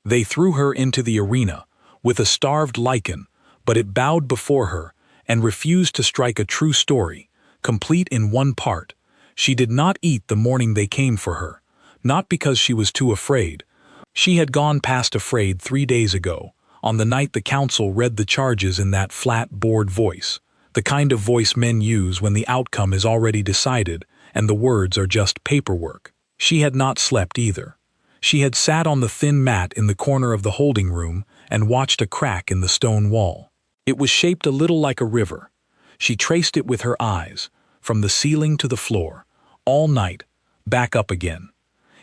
They threw her into the arena, with a starved Lycan, but it bowed before her and refused to strike a true story, complete in one part. She did not eat the morning they came for her, not because she was too afraid. She had gone past afraid 3 days ago, on the night the council read the charges in that flat, bored voice, the kind of voice men use when the outcome is already decided and the words are just paperwork. She had not slept either. She had sat on the thin mat in the corner of the holding room and watched a crack in the stone wall. It was shaped a little like a river. She traced it with her eyes, from the ceiling to the floor, all night, back up again.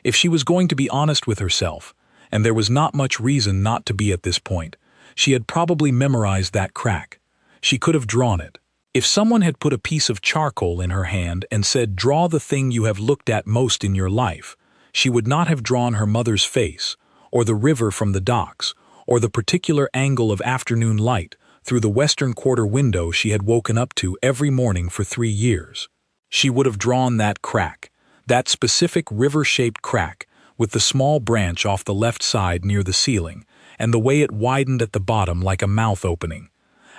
If she was going to be honest with herself, and there was not much reason not to be at this point, she had probably memorized that crack. She could have drawn it. If someone had put a piece of charcoal in her hand and said, "Draw the thing you have looked at most in your life," she would not have drawn her mother's face, or the river from the docks, or the particular angle of afternoon light through the western quarter window she had woken up to every morning for 3 years. She would have drawn that crack, that specific river-shaped crack, with the small branch off the left side near the ceiling, and the way it widened at the bottom like a mouth opening.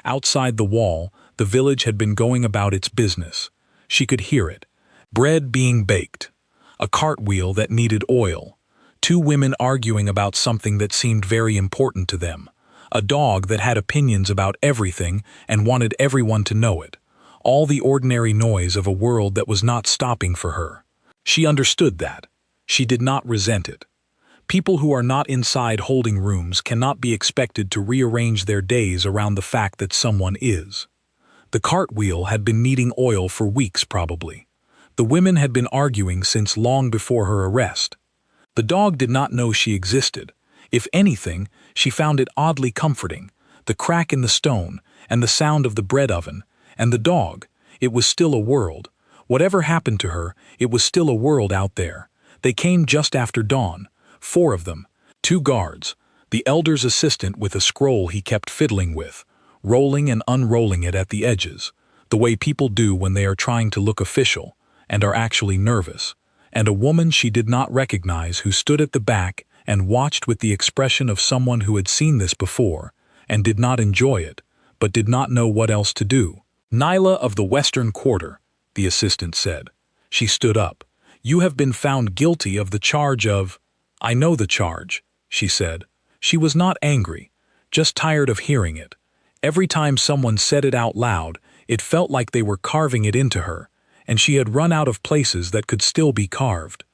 Outside the wall, the village had been going about its business. She could hear it. Bread being baked. A cartwheel that needed oil. 2 women arguing about something that seemed very important to them. A dog that had opinions about everything and wanted everyone to know it. All the ordinary noise of a world that was not stopping for her. She understood that. She did not resent it. People who are not inside holding rooms cannot be expected to rearrange their days around the fact that someone is. The cartwheel had been needing oil for weeks probably. The women had been arguing since long before her arrest. The dog did not know she existed. If anything, she found it oddly comforting, the crack in the stone, and the sound of the bread oven, and the dog. It was still a world. Whatever happened to her, it was still a world out there. They came just after dawn, 4 of them, 2 guards, the elder's assistant with a scroll he kept fiddling with, rolling and unrolling it at the edges, the way people do when they are trying to look official, and are actually nervous, and a woman she did not recognize who stood at the back and watched with the expression of someone who had seen this before, and did not enjoy it, but did not know what else to do. "Nyla of the Western Quarter," the assistant said. She stood up. "You have been found guilty of the charge of—" "I know the charge," she said. She was not angry, just tired of hearing it. Every time someone said it out loud, it felt like they were carving it into her, and she had run out of places that could still be carved.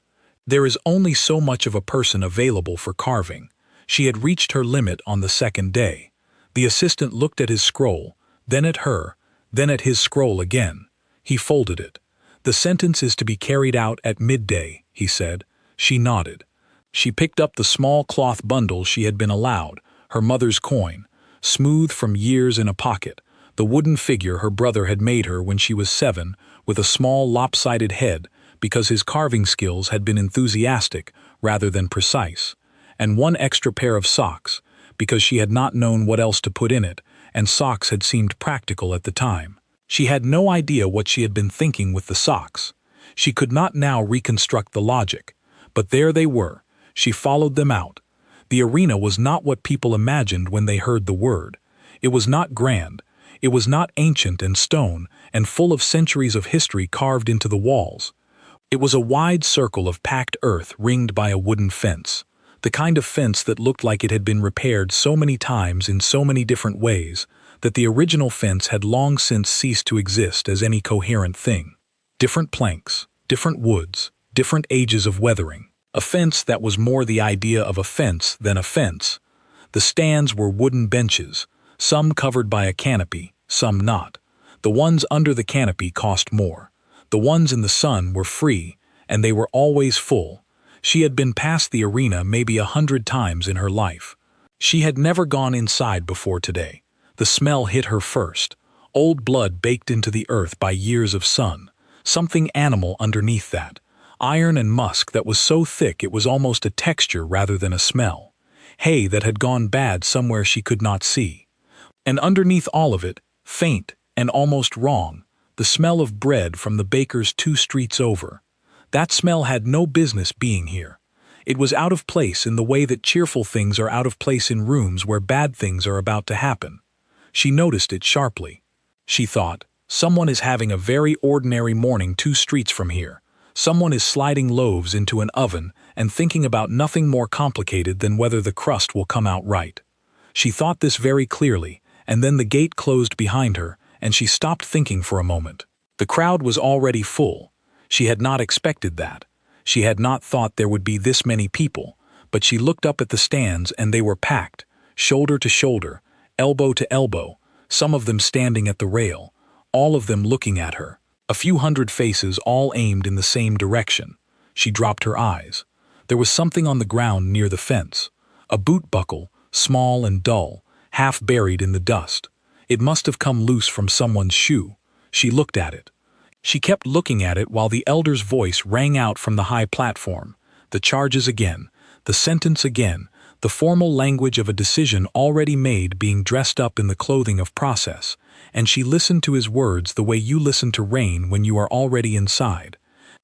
There is only so much of a person available for carving. She had reached her limit on the 2nd day. The assistant looked at his scroll, then at her, then at his scroll again. He folded it. "The sentence is to be carried out at midday," he said. She nodded. She picked up the small cloth bundle she had been allowed, her mother's coin, smooth from years in a pocket, the wooden figure her brother had made her when she was 7, with a small lopsided head because his carving skills had been enthusiastic rather than precise, and 1 extra pair of socks, because she had not known what else to put in it, and socks had seemed practical at the time. She had no idea what she had been thinking with the socks. She could not now reconstruct the logic, but there they were. She followed them out. The arena was not what people imagined when they heard the word. It was not grand. It was not ancient and stone and full of centuries of history carved into the walls. It was a wide circle of packed earth ringed by a wooden fence, the kind of fence that looked like it had been repaired so many times in so many different ways that the original fence had long since ceased to exist as any coherent thing. Different planks, different woods, different ages of weathering. A fence that was more the idea of a fence than a fence. The stands were wooden benches, some covered by a canopy, some not. The ones under the canopy cost more. The ones in the sun were free, and they were always full. She had been past the arena maybe 100 times in her life. She had never gone inside before today. The smell hit her first. Old blood baked into the earth by years of sun. Something animal underneath that. Iron and musk that was so thick it was almost a texture rather than a smell. Hay that had gone bad somewhere she could not see. And underneath all of it, faint and almost wrong, the smell of bread from the baker's 2 streets over. That smell had no business being here. It was out of place in the way that cheerful things are out of place in rooms where bad things are about to happen. She noticed it sharply. She thought, someone is having a very ordinary morning 2 streets from here. Someone is sliding loaves into an oven and thinking about nothing more complicated than whether the crust will come out right. She thought this very clearly, and then the gate closed behind her, and she stopped thinking for a moment. The crowd was already full. She had not expected that. She had not thought there would be this many people, but she looked up at the stands and they were packed, shoulder to shoulder, elbow to elbow, some of them standing at the rail, all of them looking at her. A few hundred faces all aimed in the same direction. She dropped her eyes. There was something on the ground near the fence. A boot buckle, small and dull, half buried in the dust. It must have come loose from someone's shoe. She looked at it. She kept looking at it while the elder's voice rang out from the high platform. The charges again, the sentence again, the formal language of a decision already made being dressed up in the clothing of process, and she listened to his words the way you listen to rain when you are already inside.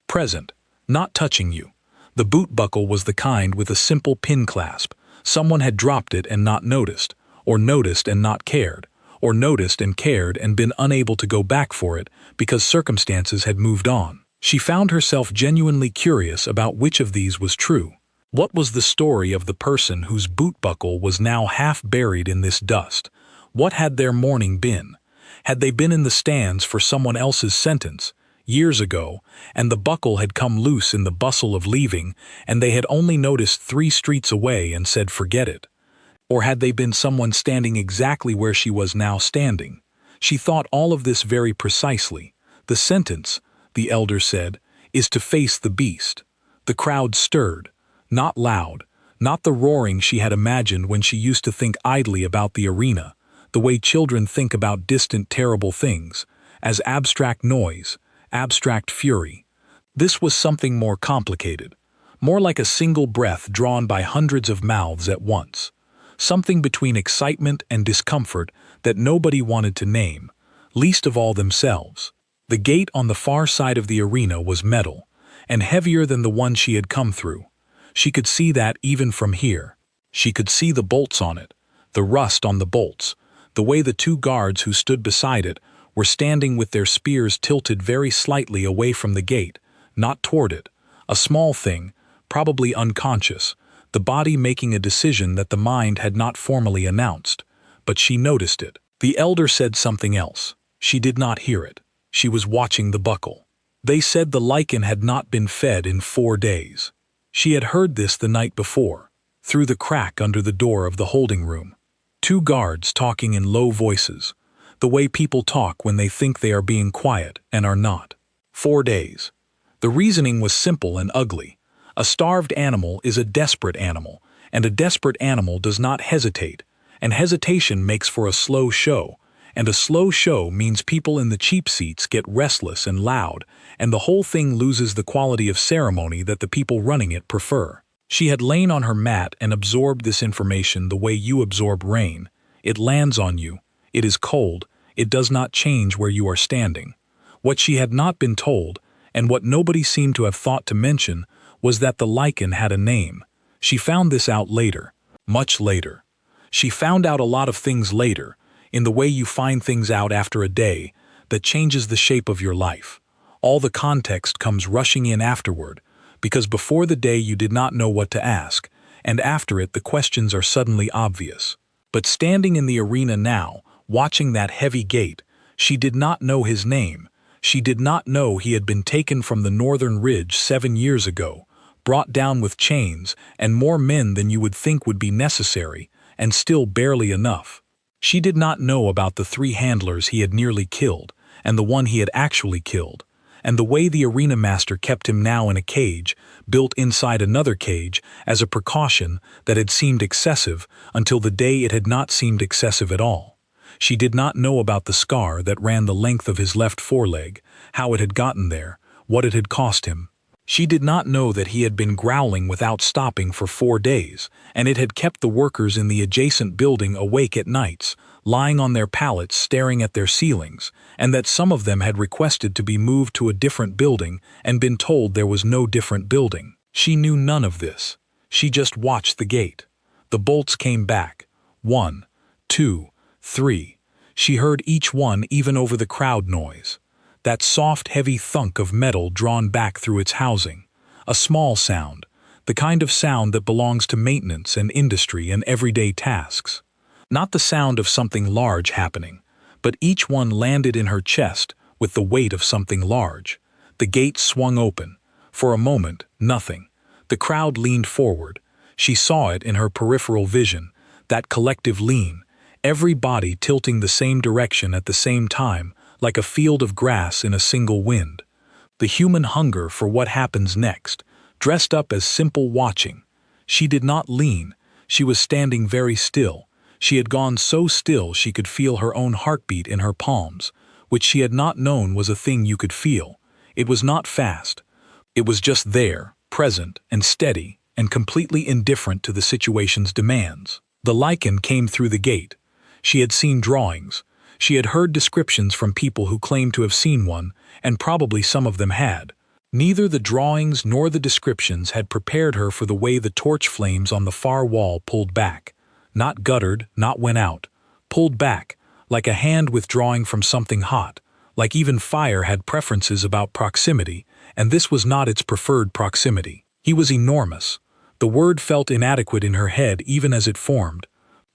Present, not touching you. The boot buckle was the kind with a simple pin clasp. Someone had dropped it and not noticed, or noticed and not cared, or noticed and cared and been unable to go back for it because circumstances had moved on. She found herself genuinely curious about which of these was true. What was the story of the person whose boot buckle was now half buried in this dust? What had their morning been? Had they been in the stands for someone else's sentence, years ago, and the buckle had come loose in the bustle of leaving, and they had only noticed 3 streets away and said forget it? Or had they been someone standing exactly where she was now standing? She thought all of this very precisely. The sentence, the elder said, is to face the beast. The crowd stirred. Not loud, not the roaring she had imagined when she used to think idly about the arena, the way children think about distant terrible things, as abstract noise, abstract fury. This was something more complicated, more like a single breath drawn by hundreds of mouths at once, something between excitement and discomfort that nobody wanted to name, least of all themselves. The gate on the far side of the arena was metal, and heavier than the one she had come through. She could see that even from here. She could see the bolts on it, the rust on the bolts, the way the 2 guards who stood beside it were standing with their spears tilted very slightly away from the gate, not toward it. A small thing, probably unconscious, the body making a decision that the mind had not formally announced. But she noticed it. The elder said something else. She did not hear it. She was watching the buckle. They said the Lycan had not been fed in 4 days. She had heard this the night before, through the crack under the door of the holding room. 2 guards talking in low voices, the way people talk when they think they are being quiet and are not. 4 days. The reasoning was simple and ugly. A starved animal is a desperate animal, and a desperate animal does not hesitate, and hesitation makes for a slow show, and a slow show means people in the cheap seats get restless and loud, and the whole thing loses the quality of ceremony that the people running it prefer. She had lain on her mat and absorbed this information the way you absorb rain. It lands on you. It is cold. It does not change where you are standing. What she had not been told, and what nobody seemed to have thought to mention, was that the Lycan had a name. She found this out later, much later. She found out a lot of things later, in the way you find things out after a day, that changes the shape of your life. All the context comes rushing in afterward, because before the day you did not know what to ask, and after it the questions are suddenly obvious. But standing in the arena now, watching that heavy gate, she did not know his name. She did not know he had been taken from the northern ridge 7 years ago, brought down with chains and more men than you would think would be necessary, and still barely enough. She did not know about the 3 handlers he had nearly killed, and the one he had actually killed, and the way the arena master kept him now in a cage, built inside another cage, as a precaution that had seemed excessive until the day it had not seemed excessive at all. She did not know about the scar that ran the length of his left foreleg, how it had gotten there, what it had cost him. She did not know that he had been growling without stopping for 4 days, and it had kept the workers in the adjacent building awake at nights, lying on their pallets staring at their ceilings, and that some of them had requested to be moved to a different building and been told there was no different building. She knew none of this. She just watched the gate. The bolts came back. 1, 2, 3. She heard each one even over the crowd noise. That soft, heavy thunk of metal drawn back through its housing. A small sound, the kind of sound that belongs to maintenance and industry and everyday tasks. Not the sound of something large happening, but each one landed in her chest with the weight of something large. The gate swung open. For a moment, nothing. The crowd leaned forward. She saw it in her peripheral vision, that collective lean, every body tilting the same direction at the same time, like a field of grass in a single wind. The human hunger for what happens next, dressed up as simple watching. She did not lean. She was standing very still. She had gone so still she could feel her own heartbeat in her palms, which she had not known was a thing you could feel. It was not fast. It was just there, present and steady, and completely indifferent to the situation's demands. The Lycan came through the gate. She had seen drawings. She had heard descriptions from people who claimed to have seen one, and probably some of them had. Neither the drawings nor the descriptions had prepared her for the way the torch flames on the far wall pulled back. Not guttered, not went out. Pulled back, like a hand withdrawing from something hot, like even fire had preferences about proximity, and this was not its preferred proximity. He was enormous. The word felt inadequate in her head even as it formed.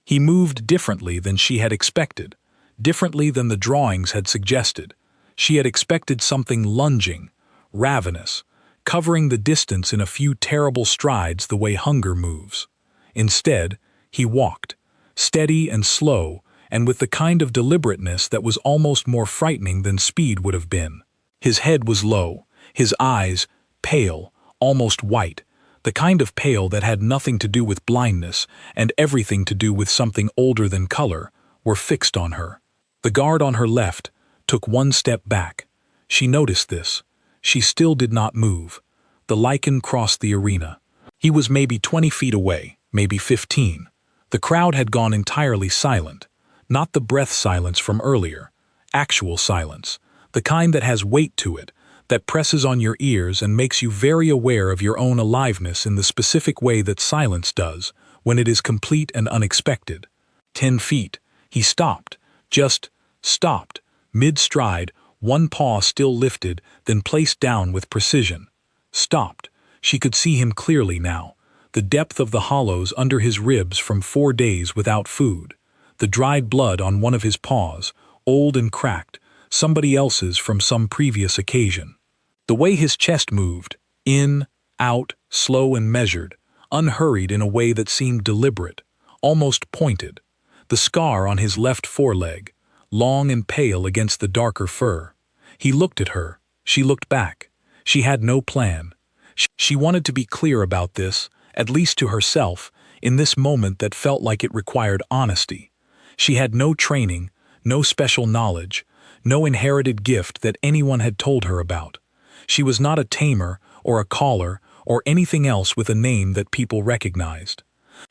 He moved differently than she had expected, differently than the drawings had suggested. She had expected something lunging, ravenous, covering the distance in a few terrible strides the way hunger moves. Instead, he walked, steady and slow, and with the kind of deliberateness that was almost more frightening than speed would have been. His head was low, his eyes pale, almost white, the kind of pale that had nothing to do with blindness and everything to do with something older than color, were fixed on her. The guard on her left took one step back. She noticed this. She still did not move. The Lycan crossed the arena. He was maybe 20 feet away, maybe 15. The crowd had gone entirely silent. Not the breath silence from earlier. Actual silence. The kind that has weight to it, that presses on your ears and makes you very aware of your own aliveness in the specific way that silence does, when it is complete and unexpected. 10 feet. He stopped. Just stopped. Mid-stride, one paw still lifted, then placed down with precision. Stopped. She could see him clearly now. The depth of the hollows under his ribs from 4 days without food. The dried blood on one of his paws, old and cracked, somebody else's from some previous occasion. The way his chest moved, in, out, slow and measured, unhurried in a way that seemed deliberate, almost pointed. The scar on his left foreleg, long and pale against the darker fur. He looked at her. She looked back. She had no plan. She wanted to be clear about this, at least to herself, in this moment that felt like it required honesty. She had no training, no special knowledge, no inherited gift that anyone had told her about. She was not a tamer or a caller or anything else with a name that people recognized.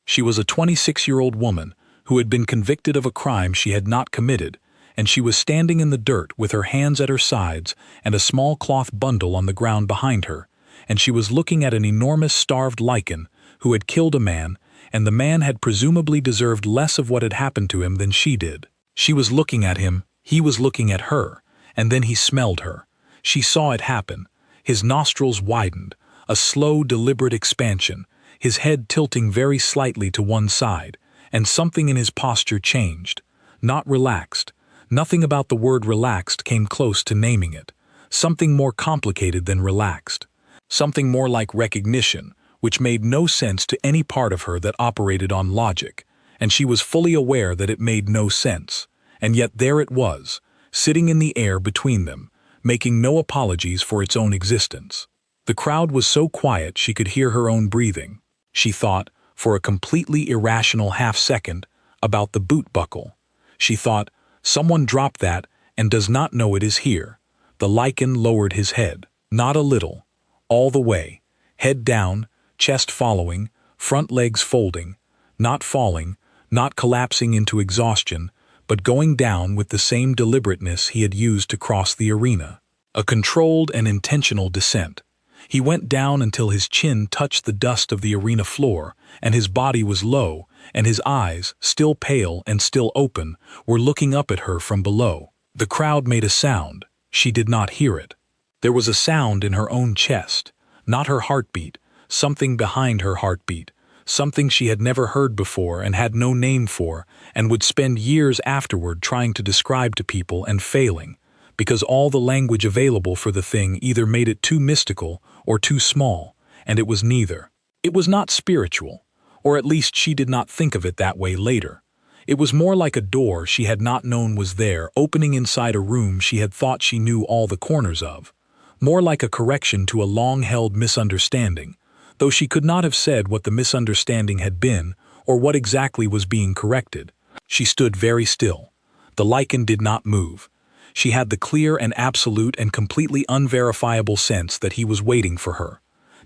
She was a 26-year-old woman who had been convicted of a crime she had not committed, and she was standing in the dirt with her hands at her sides and a small cloth bundle on the ground behind her, and she was looking at an enormous starved Lycan who had killed a man, and the man had presumably deserved less of what had happened to him than she did. She was looking at him, he was looking at her, and then he smelled her. She saw it happen. His nostrils widened, a slow, deliberate expansion, his head tilting very slightly to one side, and something in his posture changed. Not relaxed. Nothing about the word relaxed came close to naming it. Something more complicated than relaxed. Something more like recognition, which made no sense to any part of her that operated on logic, and she was fully aware that it made no sense. And yet there it was, sitting in the air between them, making no apologies for its own existence. The crowd was so quiet she could hear her own breathing. She thought, for a completely irrational half-second, about the boot buckle. She thought, someone dropped that and does not know it is here. The Lycan lowered his head, not a little, all the way, head down, chest following, front legs folding, not falling, not collapsing into exhaustion, but going down with the same deliberateness he had used to cross the arena. A controlled and intentional descent. He went down until his chin touched the dust of the arena floor, and his body was low, and his eyes, still pale and still open, were looking up at her from below. The crowd made a sound. She did not hear it. There was a sound in her own chest, not her heartbeat, something behind her heartbeat, something she had never heard before and had no name for, and would spend years afterward trying to describe to people and failing, because all the language available for the thing either made it too mystical or too small, and it was neither. It was not spiritual, or at least she did not think of it that way later. It was more like a door she had not known was there, opening inside a room she had thought she knew all the corners of. More like a correction to a long-held misunderstanding, though she could not have said what the misunderstanding had been or what exactly was being corrected. She stood very still. The Lycan did not move. She had the clear and absolute and completely unverifiable sense that he was waiting for her.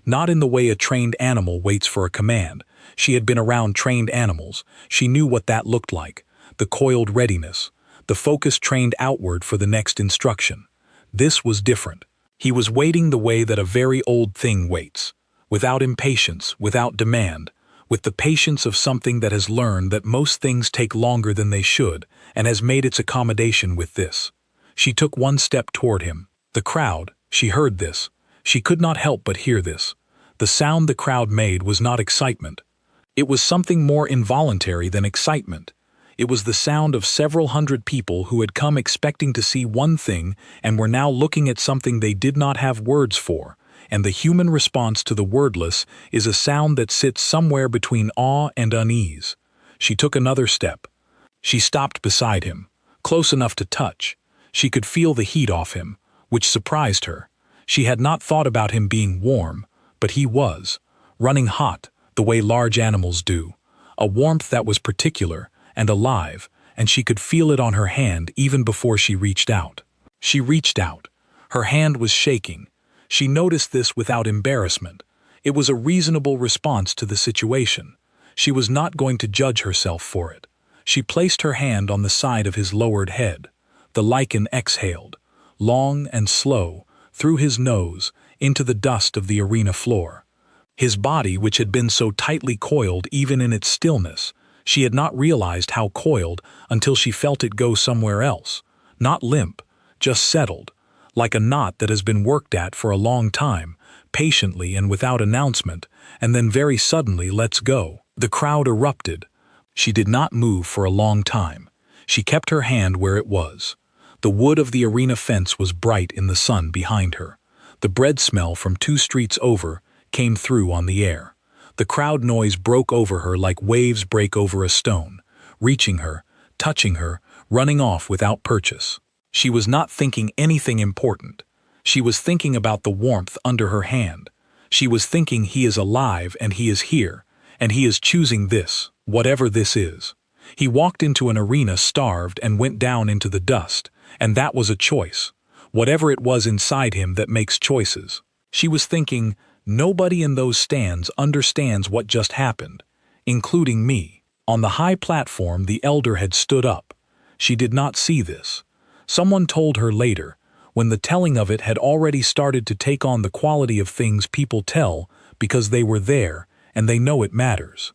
Not in the way a trained animal waits for a command. She had been around trained animals. She knew what that looked like, the coiled readiness, the focus trained outward for the next instruction. This was different. He was waiting the way that a very old thing waits, without impatience, without demand, with the patience of something that has learned that most things take longer than they should and has made its accommodation with this. She took one step toward him. The crowd, she heard this. She could not help but hear this. The sound the crowd made was not excitement. It was something more involuntary than excitement. It was the sound of several hundred people who had come expecting to see one thing and were now looking at something they did not have words for, and the human response to the wordless is a sound that sits somewhere between awe and unease. She took another step. She stopped beside him, close enough to touch. She could feel the heat off him, which surprised her. She had not thought about him being warm, but he was, running hot, the way large animals do, a warmth that was particular and alive, and she could feel it on her hand even before she reached out. She reached out. Her hand was shaking. She noticed this without embarrassment. It was a reasonable response to the situation. She was not going to judge herself for it. She placed her hand on the side of his lowered head. The Lycan exhaled, long and slow, through his nose, into the dust of the arena floor. His body, which had been so tightly coiled even in its stillness, she had not realized how coiled until she felt it go somewhere else, not limp, just settled, like a knot that has been worked at for a long time, patiently and without announcement, and then very suddenly lets go. The crowd erupted. She did not move for a long time. She kept her hand where it was. The wood of the arena fence was bright in the sun behind her. The bread smell from 2 streets over came through on the air. The crowd noise broke over her like waves break over a stone, reaching her, touching her, running off without purchase. She was not thinking anything important. She was thinking about the warmth under her hand. She was thinking he is alive and he is here, and he is choosing this, whatever this is. He walked into an arena starved and went down into the dust, and that was a choice. Whatever it was inside him that makes choices. She was thinking, nobody in those stands understands what just happened, including me. On the high platform the elder had stood up. She did not see this. Someone told her later, when the telling of it had already started to take on the quality of things people tell because they were there and they know it matters.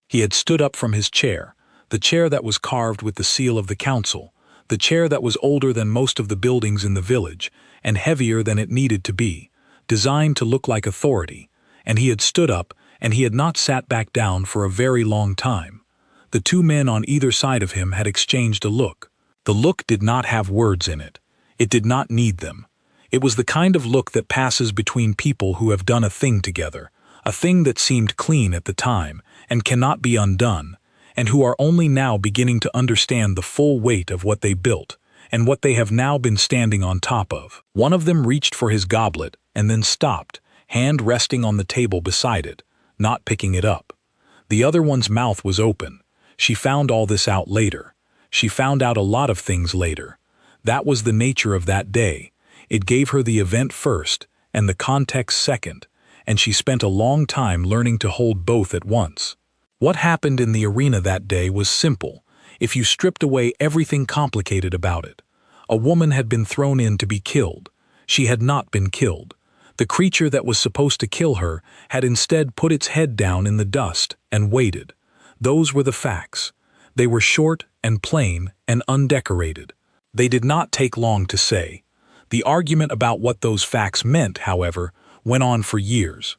He had stood up from his chair, the chair that was carved with the seal of the council, the chair that was older than most of the buildings in the village and heavier than it needed to be, designed to look like authority, and he had stood up and he had not sat back down for a very long time. The 2 men on either side of him had exchanged a look. The look did not have words in it. It did not need them. It was the kind of look that passes between people who have done a thing together, a thing that seemed clean at the time and cannot be undone, and who are only now beginning to understand the full weight of what they built and what they have now been standing on top of. One of them reached for his goblet and then stopped, hand resting on the table beside it, not picking it up. The other one's mouth was open. She found all this out later. She found out a lot of things later. That was the nature of that day. It gave her the event first and the context second, and she spent a long time learning to hold both at once. What happened in the arena that day was simple, if you stripped away everything complicated about it. A woman had been thrown in to be killed. She had not been killed. The creature that was supposed to kill her had instead put its head down in the dust and waited. Those were the facts. They were short and plain and undecorated. They did not take long to say. The argument about what those facts meant, however, went on for years.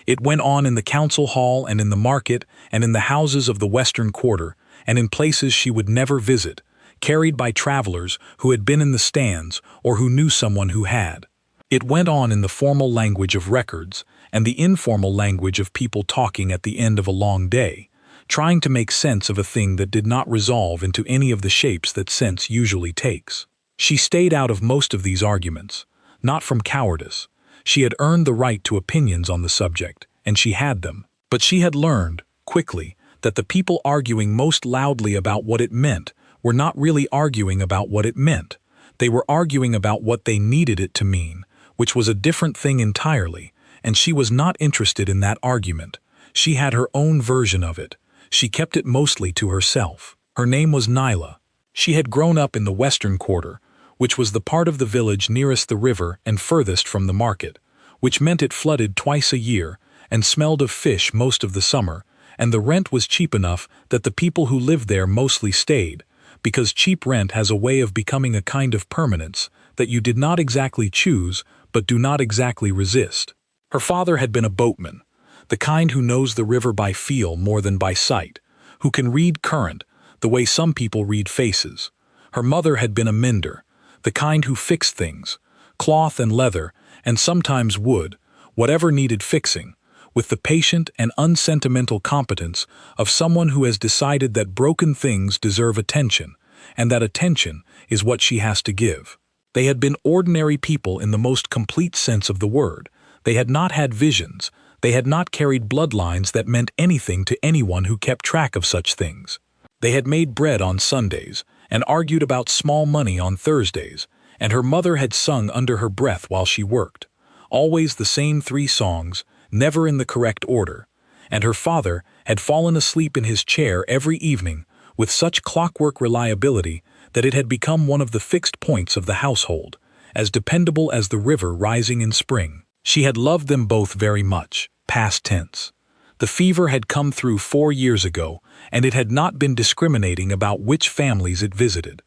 It went on in the council hall and in the market and in the houses of the Western Quarter and in places she would never visit, carried by travelers who had been in the stands or who knew someone who had. It went on in the formal language of records and the informal language of people talking at the end of a long day, trying to make sense of a thing that did not resolve into any of the shapes that sense usually takes. She stayed out of most of these arguments, not from cowardice. She had earned the right to opinions on the subject, and she had them. But she had learned, quickly, that the people arguing most loudly about what it meant were not really arguing about what it meant. They were arguing about what they needed it to mean, which was a different thing entirely, and she was not interested in that argument. She had her own version of it. She kept it mostly to herself. Her name was Nyla. She had grown up in the Western Quarter, which was the part of the village nearest the river and furthest from the market, which meant it flooded twice a year and smelled of fish most of the summer, and the rent was cheap enough that the people who lived there mostly stayed, because cheap rent has a way of becoming a kind of permanence that you did not exactly choose but do not exactly resist. Her father had been a boatman, the kind who knows the river by feel more than by sight, who can read current the way some people read faces. Her mother had been a mender, the kind who fixed things, cloth and leather, and sometimes wood, whatever needed fixing, with the patient and unsentimental competence of someone who has decided that broken things deserve attention, and that attention is what she has to give. They had been ordinary people in the most complete sense of the word. They had not had visions. They had not carried bloodlines that meant anything to anyone who kept track of such things. They had made bread on Sundays and argued about small money on Thursdays, and her mother had sung under her breath while she worked, always the same 3 songs, never in the correct order, and her father had fallen asleep in his chair every evening with such clockwork reliability that it had become one of the fixed points of the household, as dependable as the river rising in spring. She had loved them both very much, past tense. The fever had come through 4 years ago, and it had not been discriminating about which families it visited.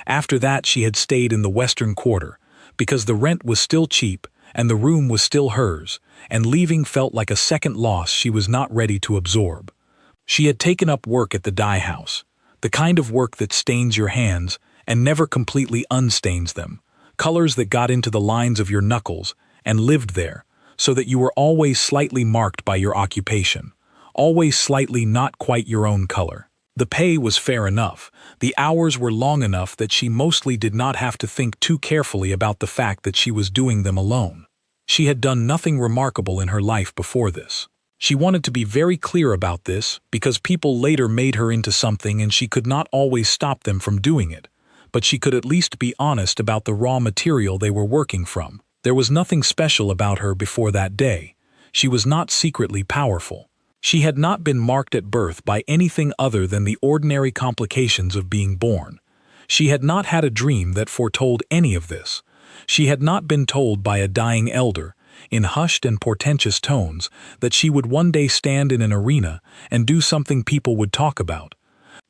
After that she had stayed in the Western Quarter, because the rent was still cheap and the room was still hers, and leaving felt like a second loss she was not ready to absorb. She had taken up work at the dye house, the kind of work that stains your hands and never completely unstains them, colors that got into the lines of your knuckles and lived there, so that you were always slightly marked by your occupation, always slightly not quite your own color. The pay was fair enough. The hours were long enough that she mostly did not have to think too carefully about the fact that she was doing them alone. She had done nothing remarkable in her life before this. She wanted to be very clear about this because people later made her into something and she could not always stop them from doing it, but she could at least be honest about the raw material they were working from. There was nothing special about her before that day. She was not secretly powerful. She had not been marked at birth by anything other than the ordinary complications of being born. She had not had a dream that foretold any of this. She had not been told by a dying elder, in hushed and portentous tones, that she would one day stand in an arena and do something people would talk about.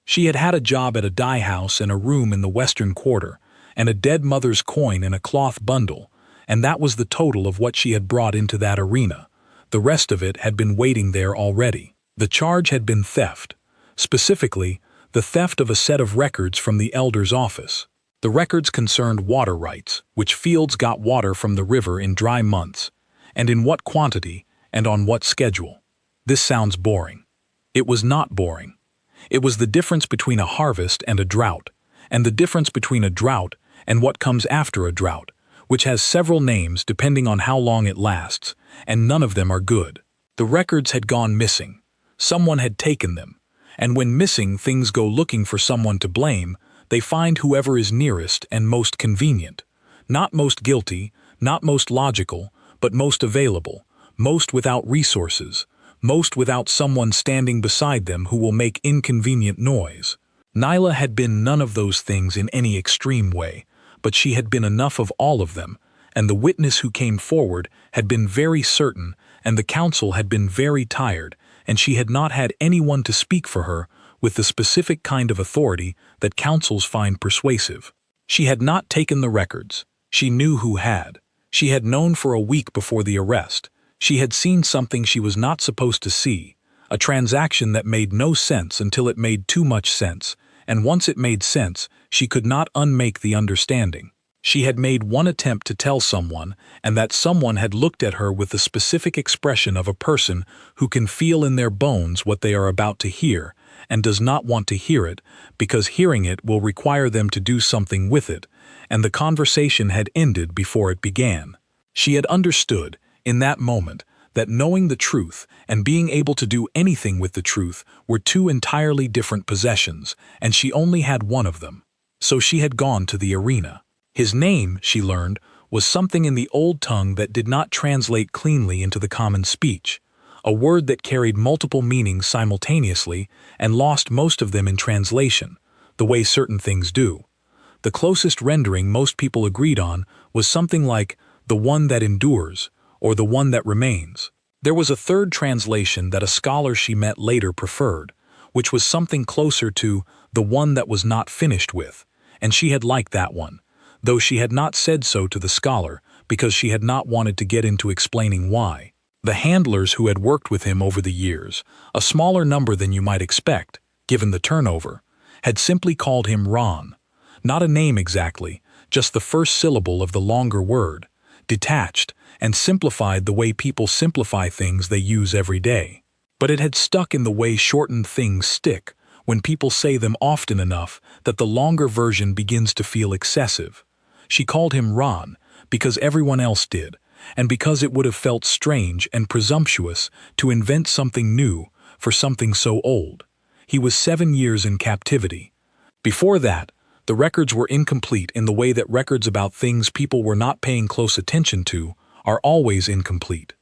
She had had a job at a dye house and a room in the Western Quarter, and a dead mother's coin in a cloth bundle, and that was the total of what she had brought into that arena. The rest of it had been waiting there already. The charge had been theft. Specifically, the theft of a set of records from the elder's office. The records concerned water rights, which fields got water from the river in dry months, and in what quantity, and on what schedule. This sounds boring. It was not boring. It was the difference between a harvest and a drought, and the difference between a drought and what comes after a drought, which has several names depending on how long it lasts, and none of them are good. The records had gone missing. Someone had taken them, and when missing things go looking for someone to blame, they find whoever is nearest and most convenient. Not most guilty, not most logical, but most available, most without resources, most without someone standing beside them who will make inconvenient noise. Nyla had been none of those things in any extreme way, but she had been enough of all of them, and the witness who came forward had been very certain, and the council had been very tired, and she had not had anyone to speak for her with the specific kind of authority that councils find persuasive. She had not taken the records. She knew who had. She had known for a week before the arrest. She had seen something she was not supposed to see, a transaction that made no sense until it made too much sense, and once it made sense, she could not unmake the understanding. She had made one attempt to tell someone, and that someone had looked at her with the specific expression of a person who can feel in their bones what they are about to hear, and does not want to hear it, because hearing it will require them to do something with it, and the conversation had ended before it began. She had understood, in that moment, that knowing the truth and being able to do anything with the truth were two entirely different possessions, and she only had one of them. So she had gone to the arena. His name, she learned, was something in the old tongue that did not translate cleanly into the common speech, a word that carried multiple meanings simultaneously and lost most of them in translation, the way certain things do. The closest rendering most people agreed on was something like the one that endures, or the one that remains. There was a third translation that a scholar she met later preferred, which was something closer to the one that was not finished with, and she had liked that one, though she had not said so to the scholar because she had not wanted to get into explaining why. The handlers who had worked with him over the years, a smaller number than you might expect, given the turnover, had simply called him Ron. Not a name exactly, just the first syllable of the longer word, detached and simplified the way people simplify things they use every day. But it had stuck in the way shortened things stick when people say them often enough that the longer version begins to feel excessive. She called him Ron because everyone else did, and because it would have felt strange and presumptuous to invent something new for something so old. He was 7 years in captivity. Before that, the records were incomplete in the way that records about things people were not paying close attention to are always incomplete.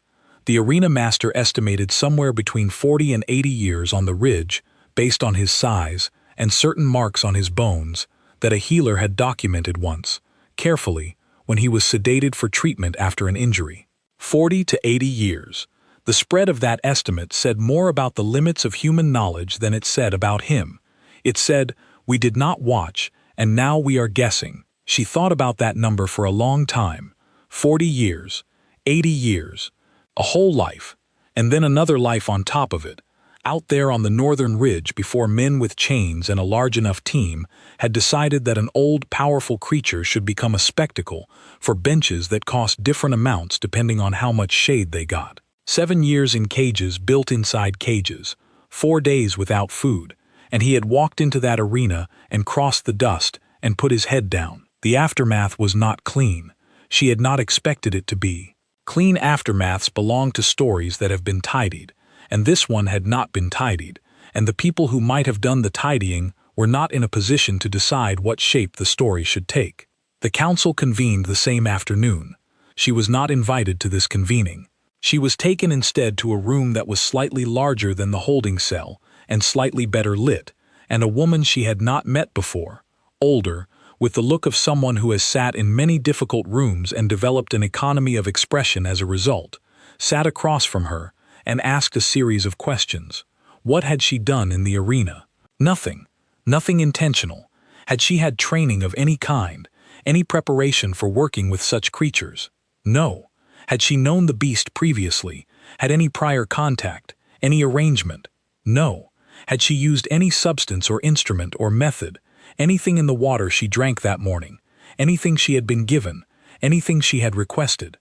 The arena master estimated somewhere between 40 and 80 years on the ridge, based on his size and certain marks on his bones that a healer had documented once, carefully, when he was sedated for treatment after an injury. 40 to 80 years. The spread of that estimate said more about the limits of human knowledge than it said about him. It said, "We did not watch, and now we are guessing." She thought about that number for a long time. 40 years, 80 years, a whole life, and then another life on top of it, out there on the northern ridge before men with chains and a large enough team had decided that an old, powerful creature should become a spectacle for benches that cost different amounts depending on how much shade they got. 7 years in cages built inside cages, 4 days without food, and he had walked into that arena and crossed the dust and put his head down. The aftermath was not clean. She had not expected it to be. Clean aftermaths belong to stories that have been tidied, and this one had not been tidied, and the people who might have done the tidying were not in a position to decide what shape the story should take. The council convened the same afternoon. She was not invited to this convening. She was taken instead to a room that was slightly larger than the holding cell and slightly better lit, and a woman she had not met before, older, with the look of someone who has sat in many difficult rooms and developed an economy of expression as a result, sat across from her and asked a series of questions. What had she done in the arena? Nothing. Nothing intentional. Had she had training of any kind, any preparation for working with such creatures? No. Had she known the beast previously? Had any prior contact? Any arrangement? No. Had she used any substance or instrument or method? Anything in the water she drank that morning? Anything she had been given? Anything she had requested?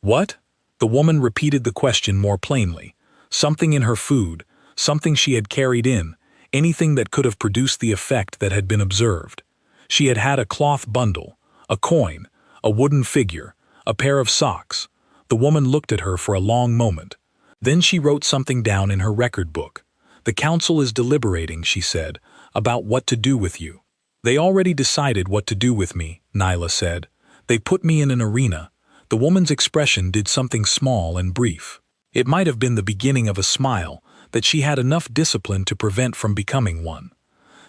What? The woman repeated the question more plainly. Something in her food, something she had carried in, anything that could have produced the effect that had been observed. She had had a cloth bundle, a coin, a wooden figure, a pair of socks. The woman looked at her for a long moment. Then she wrote something down in her record book. "The council is deliberating," she said, "about what to do with you." "They already decided what to do with me," Nyla said. "They put me in an arena." The woman's expression did something small and brief. It might have been the beginning of a smile, that she had enough discipline to prevent from becoming one.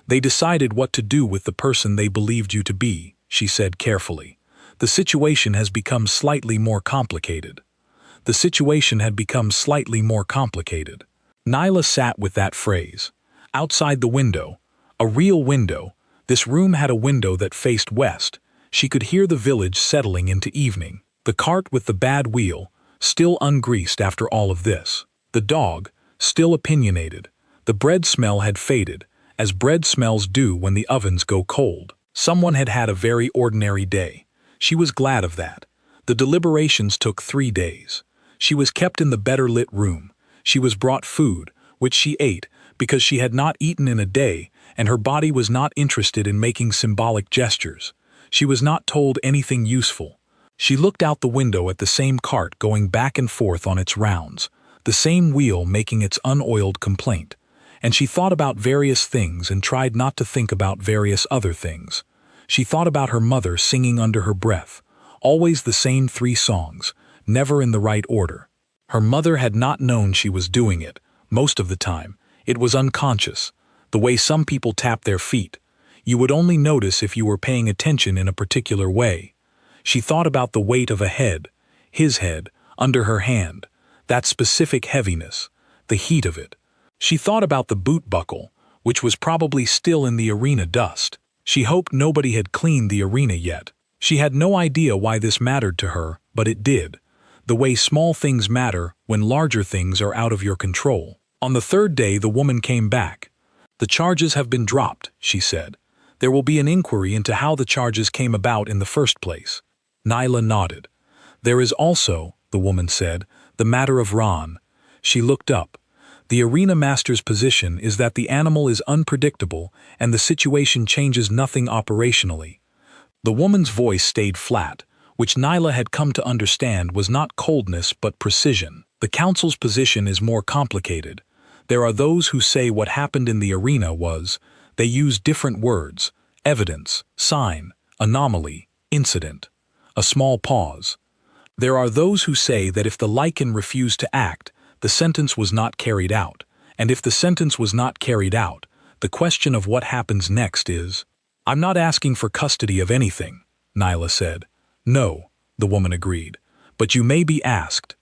"They decided what to do with the person they believed you to be," she said carefully. "The situation has become slightly more complicated." the situation had become slightly more complicated. Nyla sat with that phrase. Outside the window, a real window, this room had a window that faced west. She could hear the village settling into evening. The cart with the bad wheel, still ungreased after all of this. The dog, still opinionated. The bread smell had faded, as bread smells do when the ovens go cold. Someone had had a very ordinary day. She was glad of that. The deliberations took 3 days. She was kept in the better-lit room. She was brought food, which she ate, because she had not eaten in a day, and her body was not interested in making symbolic gestures. She was not told anything useful. She looked out the window at the same cart going back and forth on its rounds, the same wheel making its unoiled complaint, and she thought about various things and tried not to think about various other things. She thought about her mother singing under her breath, always the same 3 songs, never in the right order. Her mother had not known she was doing it, most of the time. It was unconscious, the way some people tap their feet. You would only notice if you were paying attention in a particular way. She thought about the weight of a head, his head, under her hand, that specific heaviness, the heat of it. She thought about the boot buckle, which was probably still in the arena dust. She hoped nobody had cleaned the arena yet. She had no idea why this mattered to her, but it did. The way small things matter when larger things are out of your control. On the 3rd day, the woman came back. "The charges have been dropped," she said. "There will be an inquiry into how the charges came about in the first place." Nyla nodded. "There is also," the woman said, "the matter of Ron." She looked up. "The arena master's position is that the animal is unpredictable and the situation changes nothing operationally." The woman's voice stayed flat, which Nyla had come to understand was not coldness but precision. "The council's position is more complicated. There are those who say what happened in the arena was, they use different words, evidence, sign, anomaly, incident." A small pause. "There are those who say that if the Lycan refused to act, the sentence was not carried out, and if the sentence was not carried out, the question of what happens next is—" "I'm not asking for custody of anything," Nyla said. "No," the woman agreed, "but you may be asked."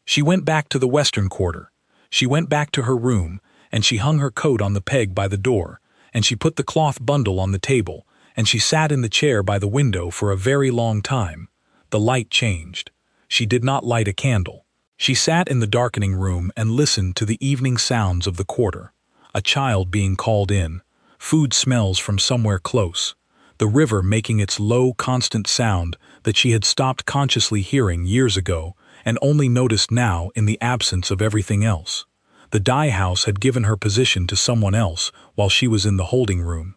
She went back to the western quarter. She went back to her room, and she hung her coat on the peg by the door, and she put the cloth bundle on the table, and she sat in the chair by the window for a very long time. The light changed. She did not light a candle. She sat in the darkening room and listened to the evening sounds of the quarter. A child being called in, food smells from somewhere close, the river making its low, constant sound that she had stopped consciously hearing years ago and only noticed now in the absence of everything else. The dye house had given her position to someone else while she was in the holding room.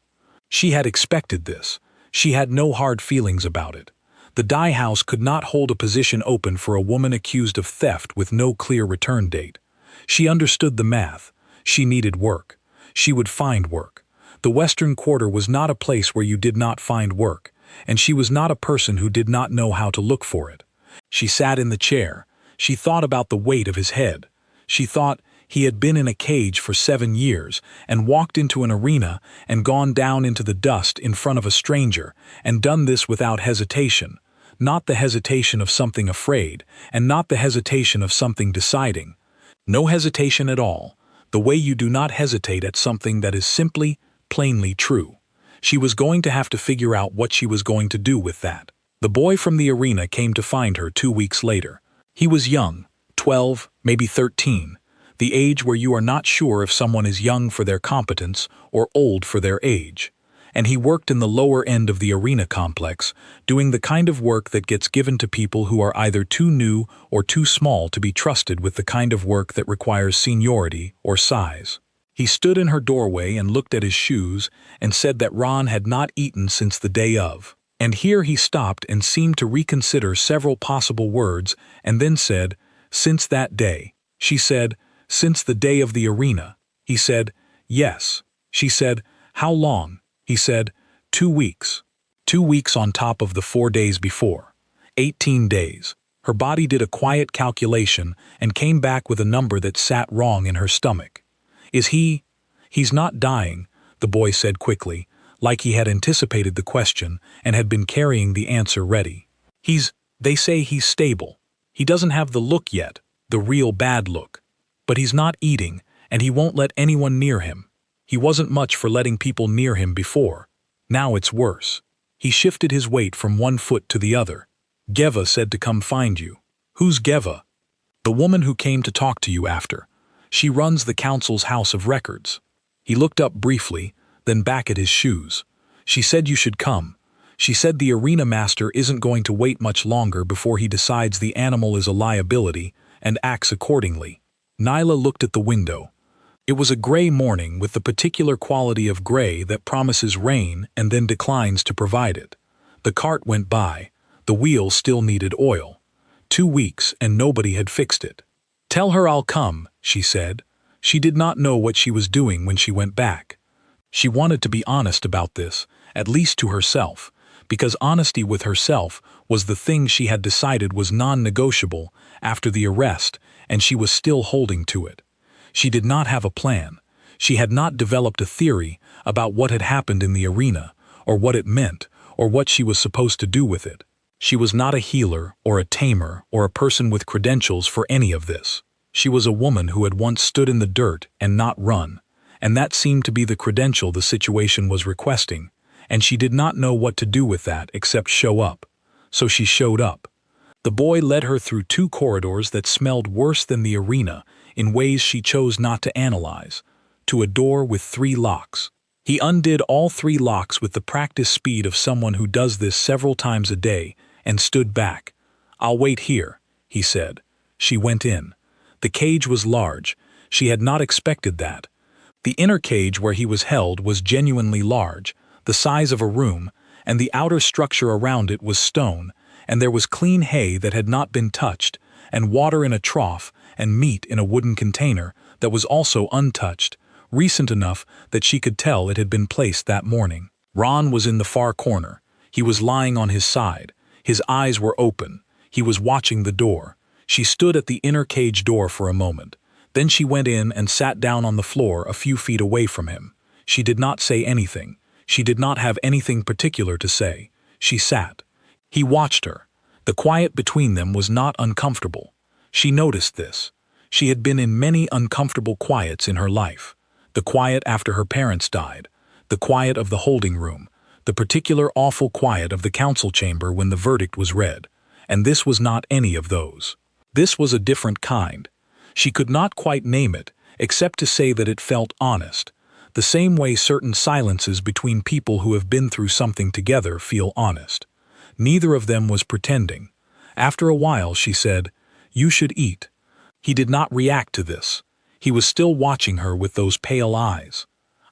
She had expected this. She had no hard feelings about it. The dye house could not hold a position open for a woman accused of theft with no clear return date. She understood the math. She needed work. She would find work. The Western Quarter was not a place where you did not find work, and she was not a person who did not know how to look for it. She sat in the chair. She thought about the weight of his head. She thought he had been in a cage for 7 years and walked into an arena and gone down into the dust in front of a stranger and done this without hesitation, not the hesitation of something afraid and not the hesitation of something deciding. No hesitation at all, the way you do not hesitate at something that is simply, plainly true. She was going to have to figure out what she was going to do with that. The boy from the arena came to find her 2 weeks later. He was young, 12, maybe 13, the age where you are not sure if someone is young for their competence or old for their age. And he worked in the lower end of the arena complex, doing the kind of work that gets given to people who are either too new or too small to be trusted with the kind of work that requires seniority or size. He stood in her doorway and looked at his shoes and said that Ron had not eaten since the day of. And here he stopped and seemed to reconsider several possible words and then said, "Since that day." She said, "Since the day of the arena." He said, "Yes." She said, "How long?" He said, 2 weeks. 2 weeks on top of the 4 days before. 18 days. Her body did a quiet calculation and came back with a number that sat wrong in her stomach. He's not dying," the boy said quickly, like he had anticipated the question and had been carrying the answer ready. They say he's stable. He doesn't have the look yet, the real bad look. But he's not eating, and he won't let anyone near him. He wasn't much for letting people near him before. Now it's worse. He shifted his weight from one foot to the other. Geva said to come find you. Who's Geva? The woman who came to talk to you after. She runs the council's house of records. He looked up briefly, then back at his shoes. She said you should come. She said the arena master isn't going to wait much longer before he decides the animal is a liability and acts accordingly. Nyla looked at the window. It was a gray morning with the particular quality of gray that promises rain and then declines to provide it. The cart went by. The wheel still needed oil. 2 weeks and nobody had fixed it. Tell her I'll come, she said. She did not know what she was doing when she went back. She wanted to be honest about this, at least to herself, because honesty with herself was the thing she had decided was non-negotiable after the arrest, and she was still holding to it. She did not have a plan. She had not developed a theory about what had happened in the arena, or what it meant, or what she was supposed to do with it. She was not a healer, or a tamer, or a person with credentials for any of this. She was a woman who had once stood in the dirt and not run, and that seemed to be the credential the situation was requesting, and she did not know what to do with that except show up. So she showed up. The boy led her through 2 corridors that smelled worse than the arena in ways she chose not to analyze, to a door with 3 locks. He undid all 3 locks with the practiced speed of someone who does this several times a day and stood back. I'll wait here, he said. She went in. The cage was large. She had not expected that. The inner cage where he was held was genuinely large, the size of a room, and the outer structure around it was stone, and there was clean hay that had not been touched, and water in a trough, and meat in a wooden container that was also untouched, recent enough that she could tell it had been placed that morning. Ron was in the far corner. He was lying on his side. His eyes were open. He was watching the door. She stood at the inner cage door for a moment. Then she went in and sat down on the floor a few feet away from him. She did not say anything. She did not have anything particular to say. She sat. He watched her. The quiet between them was not uncomfortable. She noticed this. She had been in many uncomfortable quiets in her life. The quiet after her parents died. The quiet of the holding room. The particular awful quiet of the council chamber when the verdict was read. And this was not any of those. This was a different kind. She could not quite name it, except to say that it felt honest. The same way certain silences between people who have been through something together feel honest. Neither of them was pretending. After a while she said, "You should eat." He did not react to this. He was still watching her with those pale eyes.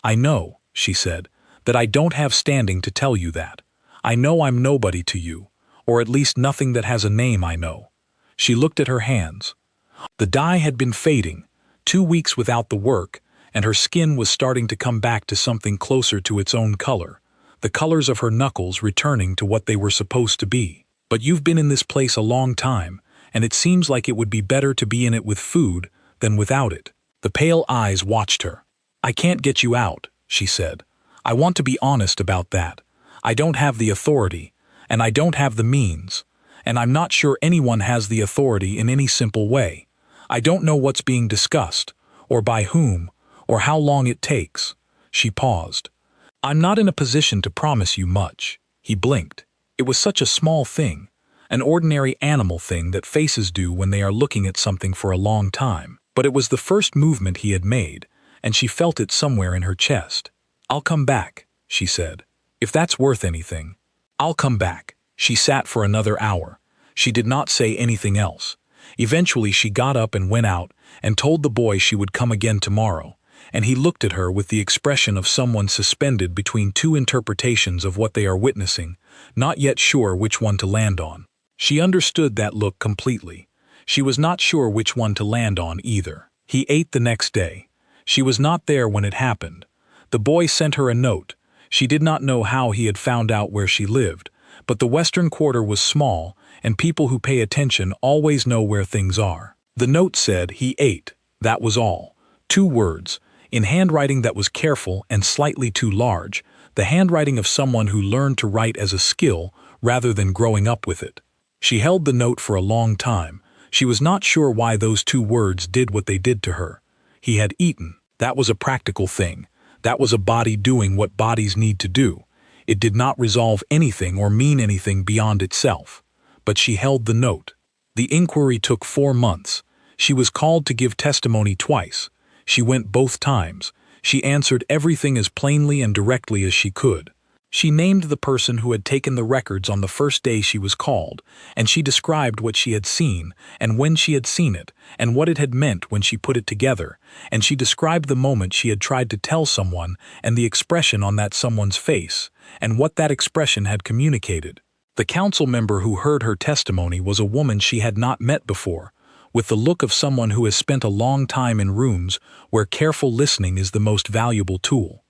"I know," she said, "that I don't have standing to tell you that. I know I'm nobody to you, or at least nothing that has a name I know." She looked at her hands. The dye had been fading, 2 weeks without the work, and her skin was starting to come back to something closer to its own color, the colors of her knuckles returning to what they were supposed to be. "But you've been in this place a long time, and it seems like it would be better to be in it with food than without it." The pale eyes watched her. "I can't get you out," she said. "I want to be honest about that. I don't have the authority, and I don't have the means, and I'm not sure anyone has the authority in any simple way. I don't know what's being discussed, or by whom, or how long it takes." She paused. "I'm not in a position to promise you much." He blinked. It was such a small thing, an ordinary animal thing that faces do when they are looking at something for a long time. But it was the first movement he had made, and she felt it somewhere in her chest. "I'll come back," she said. "If that's worth anything, I'll come back." She sat for another hour. She did not say anything else. Eventually she got up and went out and told the boy she would come again tomorrow, and he looked at her with the expression of someone suspended between 2 interpretations of what they are witnessing, not yet sure which one to land on. She understood that look completely. She was not sure which one to land on either. He ate the next day. She was not there when it happened. The boy sent her a note. She did not know how he had found out where she lived, but the Western Quarter was small, and people who pay attention always know where things are. The note said he ate. That was all. 2 words, in handwriting that was careful and slightly too large, the handwriting of someone who learned to write as a skill rather than growing up with it. She held the note for a long time, She was not sure why those two words did what they did to her. He had eaten. That was a practical thing. That was a body doing what bodies need to do. It did not resolve anything or mean anything beyond itself. But she held the note. The inquiry took 4 months. She was called to give testimony twice. She went both times. She answered everything as plainly and directly as she could. She named the person who had taken the records on the first day she was called, and she described what she had seen, and when she had seen it, and what it had meant when she put it together, and she described the moment she had tried to tell someone and the expression on that someone's face, and what that expression had communicated. The council member who heard her testimony was a woman she had not met before, with the look of someone who has spent a long time in rooms where careful listening is the most valuable tool.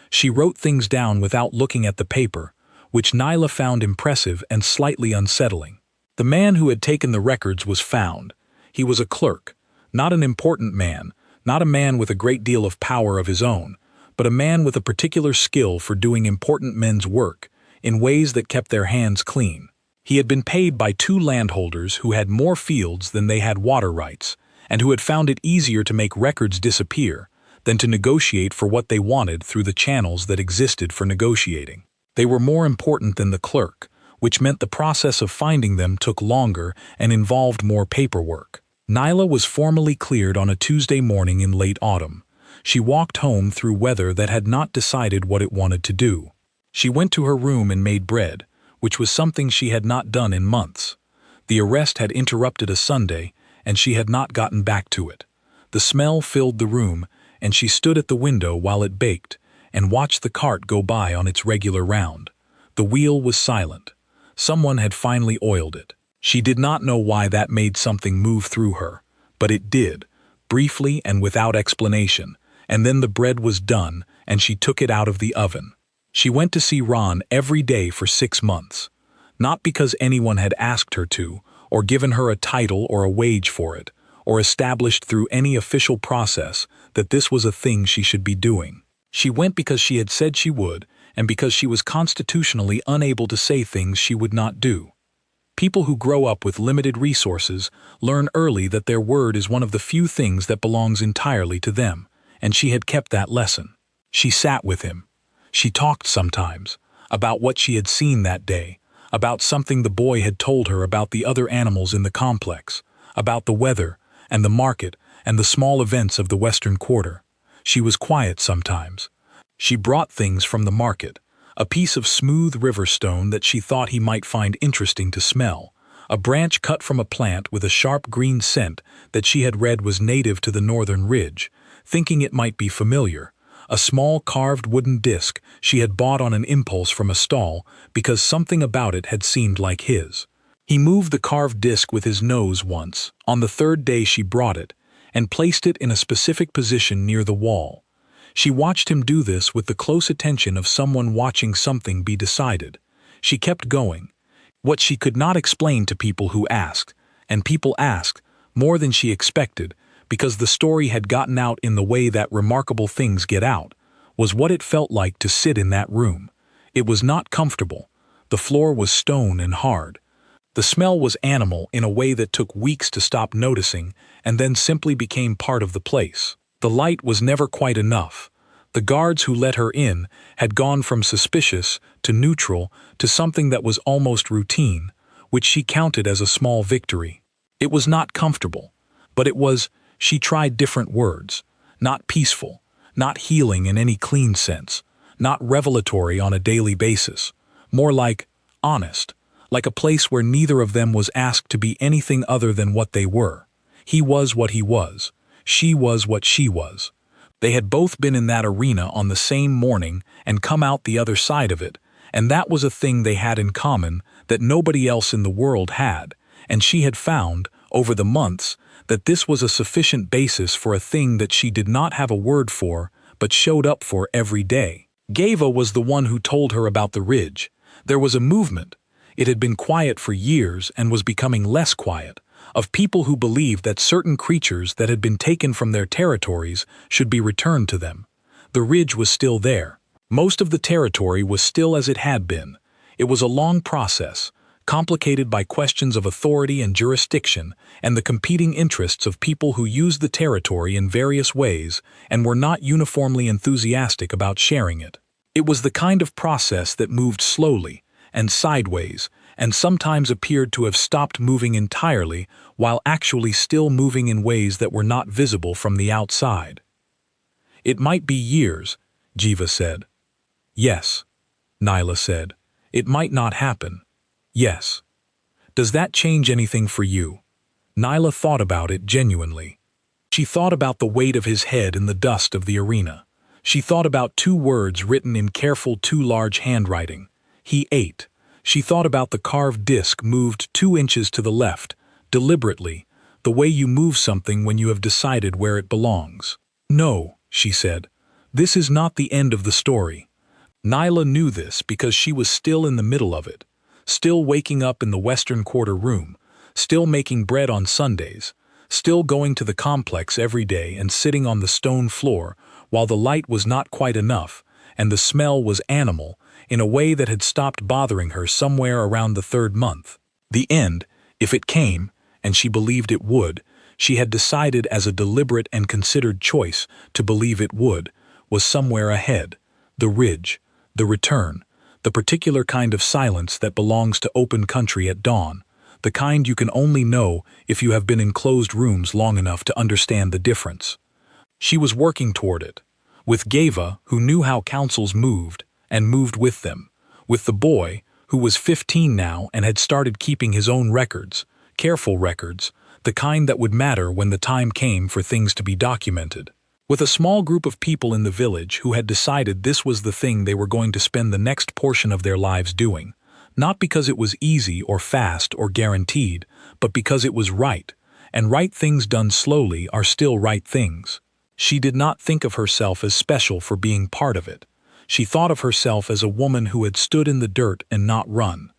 She wrote things down without looking at the paper, which Nyla found impressive and slightly unsettling. The man who had taken the records was found. He was a clerk, not an important man, not a man with a great deal of power of his own, but a man with a particular skill for doing important men's work, in ways that kept their hands clean. He had been paid by 2 landholders who had more fields than they had water rights, and who had found it easier to make records disappear than to negotiate for what they wanted through the channels that existed for negotiating. They were more important than the clerk, which meant the process of finding them took longer and involved more paperwork. Nyla was formally cleared on a Tuesday morning in late autumn. She walked home through weather that had not decided what it wanted to do. She went to her room and made bread, which was something she had not done in months. The arrest had interrupted a Sunday, and she had not gotten back to it. The smell filled the room, and she stood at the window while it baked and watched the cart go by on its regular round. The wheel was silent. Someone had finally oiled it. She did not know why that made something move through her, but it did, briefly and without explanation, and then the bread was done and she took it out of the oven. She went to see Ron every day for 6 months, not because anyone had asked her to, or given her a title or a wage for it, or established through any official process that this was a thing she should be doing. She went because she had said she would, and because she was constitutionally unable to say things she would not do. People who grow up with limited resources learn early that their word is one of the few things that belongs entirely to them, and she had kept that lesson. She sat with him. She talked sometimes about what she had seen that day, about something the boy had told her about the other animals in the complex, about the weather and the market and the small events of the Western Quarter. She was quiet sometimes. She brought things from the market, a piece of smooth river stone that she thought he might find interesting to smell, a branch cut from a plant with a sharp green scent that she had read was native to the northern ridge, thinking it might be familiar, a small carved wooden disc she had bought on an impulse from a stall because something about it had seemed like his. He moved the carved disc with his nose once, on the 3rd day she brought it, and placed it in a specific position near the wall. She watched him do this with the close attention of someone watching something be decided. She kept going. What she could not explain to people who asked, and people asked, more than she expected, because the story had gotten out in the way that remarkable things get out, was what it felt like to sit in that room. It was not comfortable. The floor was stone and hard. The smell was animal in a way that took weeks to stop noticing and then simply became part of the place. The light was never quite enough. The guards who let her in had gone from suspicious to neutral to something that was almost routine, which she counted as a small victory. It was not comfortable, but it was, she tried different words, not peaceful, not healing in any clean sense, not revelatory on a daily basis, more like honest, like a place where neither of them was asked to be anything other than what they were. He was what he was. She was what she was. They had both been in that arena on the same morning and come out the other side of it, and that was a thing they had in common that nobody else in the world had, and she had found, over the months, that this was a sufficient basis for a thing that she did not have a word for, but showed up for every day. Gava was the one who told her about the ridge. There was a movement. It had been quiet for years and was becoming less quiet, of people who believed that certain creatures that had been taken from their territories should be returned to them. The ridge was still there. Most of the territory was still as it had been. It was a long process, complicated by questions of authority and jurisdiction and the competing interests of people who used the territory in various ways and were not uniformly enthusiastic about sharing it. It was the kind of process that moved slowly and sideways and sometimes appeared to have stopped moving entirely while actually still moving in ways that were not visible from the outside. "It might be years," Jiva said. "Yes," Nyla said. "It might not happen." "Yes." "Does that change anything for you?" Nyla thought about it genuinely. She thought about the weight of his head in the dust of the arena. She thought about 2 words written in careful too large handwriting. He ate. She thought about the carved disc moved 2 inches to the left, deliberately, the way you move something when you have decided where it belongs. "No," she said. "This is not the end of the story." Nyla knew this because she was still in the middle of it, still waking up in the Western Quarter room, still making bread on Sundays, still going to the complex every day and sitting on the stone floor while the light was not quite enough and the smell was animal in a way that had stopped bothering her somewhere around the 3rd month. The end, if it came, and she believed it would, she had decided as a deliberate and considered choice to believe it would, was somewhere ahead. The ridge, the return, the particular kind of silence that belongs to open country at dawn, the kind you can only know if you have been in closed rooms long enough to understand the difference. She was working toward it, with Geva, who knew how councils moved, and moved with them, with the boy, who was 15 now and had started keeping his own records, careful records, the kind that would matter when the time came for things to be documented. With a small group of people in the village who had decided this was the thing they were going to spend the next portion of their lives doing, not because it was easy or fast or guaranteed, but because it was right, and right things done slowly are still right things. She did not think of herself as special for being part of it. She thought of herself as a woman who had stood in the dirt and not run.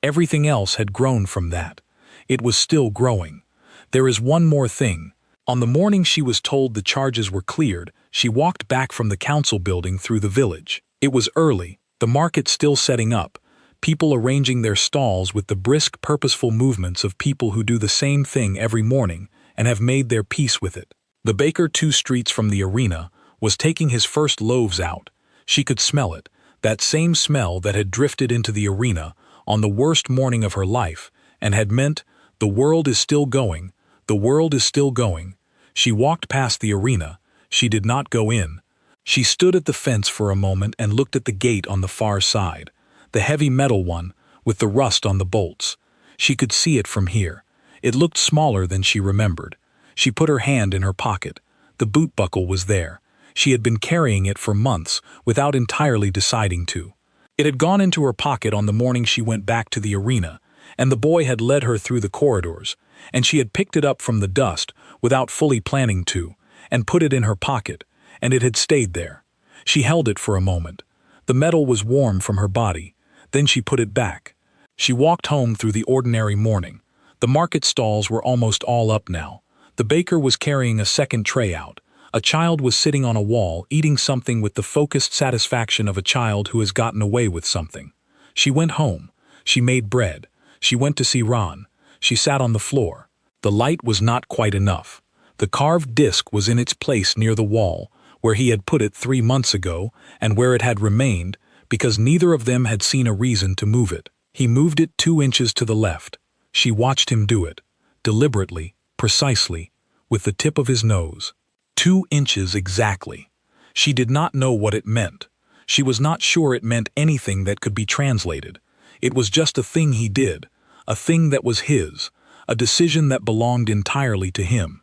Everything else had grown from that. It was still growing. There is one more thing. On the morning she was told the charges were cleared, she walked back from the council building through the village. It was early, the market still setting up, people arranging their stalls with the brisk, purposeful movements of people who do the same thing every morning and have made their peace with it. The baker 2 streets from the arena was taking his first loaves out. She could smell it, that same smell that had drifted into the arena on the worst morning of her life and had meant, the world is still going, the world is still going. She walked past the arena. She did not go in. She stood at the fence for a moment and looked at the gate on the far side, the heavy metal one with the rust on the bolts. She could see it from here. It looked smaller than she remembered. She put her hand in her pocket. The boot buckle was there. She had been carrying it for months without entirely deciding to. It had gone into her pocket on the morning she went back to the arena, and the boy had led her through the corridors, and she had picked it up from the dust without fully planning to, and put it in her pocket, and it had stayed there. She held it for a moment. The metal was warm from her body. Then she put it back. She walked home through the ordinary morning. The market stalls were almost all up now. The baker was carrying a second tray out. A child was sitting on a wall eating something with the focused satisfaction of a child who has gotten away with something. She went home. She made bread. She went to see Ron. She sat on the floor. The light was not quite enough. The carved disc was in its place near the wall, where he had put it 3 months ago and where it had remained, because neither of them had seen a reason to move it. He moved it 2 inches to the left. She watched him do it, deliberately, precisely, with the tip of his nose. 2 inches exactly. She did not know what it meant. She was not sure it meant anything that could be translated. It was just a thing he did, a thing that was his, a decision that belonged entirely to him.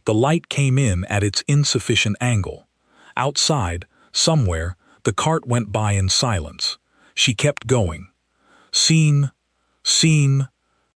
The light came in at its insufficient angle. Outside, somewhere, the cart went by in silence. She kept going. Scene,